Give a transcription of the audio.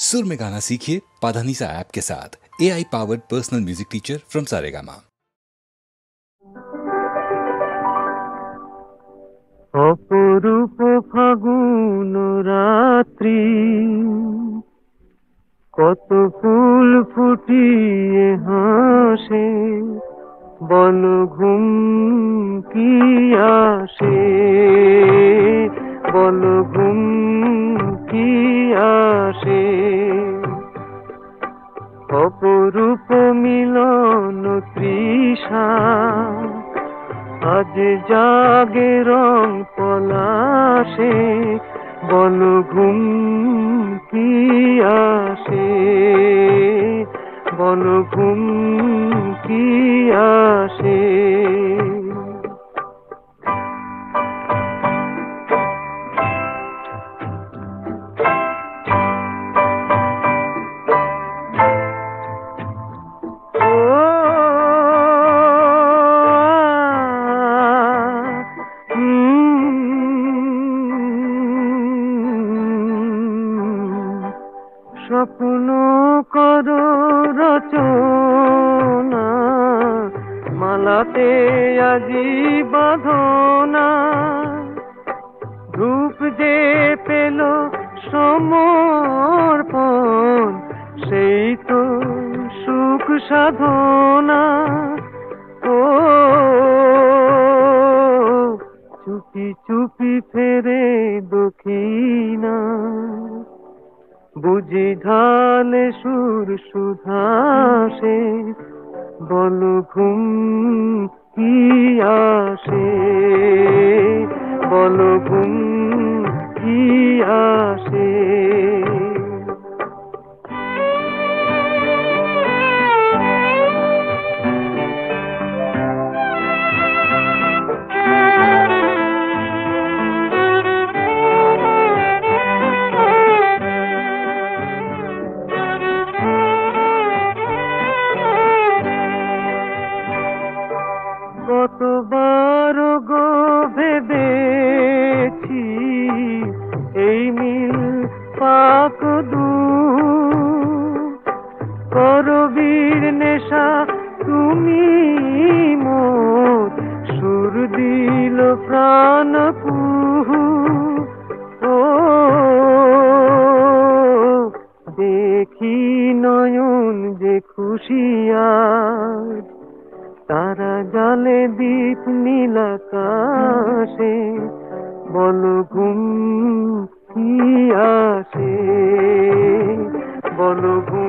सुर में गाना सीखिए पाधानीसा ऐप के साथ। AI powered personal music teacher from Saregama. অপরূপ ফাগুন রাত্রি, কত ফুল ফুটিয়ে হাসে, বল ঘুম কি আসে, বল ঘুম কি আসে। অপরূপ মিলন তৃষা, আজ জাগে রং পলাশে, বল ঘুম কি আসে, বল ঘুম কি আসে। স্বপ্ন করো রচনা, মালাতে আজি বাঁধনা, রূপ যে পেল সমর্পণ, সেই তো সুখ সাধনা। ও চুপি চুপি ফেরে দক্ষিণা, বুঝি ঢালে সুর সুধাসে, বল ঘুম কি আসে, বল ঘুম কি আসে। কতবার গো ভেবেছি এই মিল পাক করবীর নেশা তুমি মোর, সুর দিল প্রাণ কুহু। ও দেখি নয়ন যে খুশিয়ার, তারা জালে দীপ নীল আকাশে, বল ঘুম কি আসে, বল ঘুম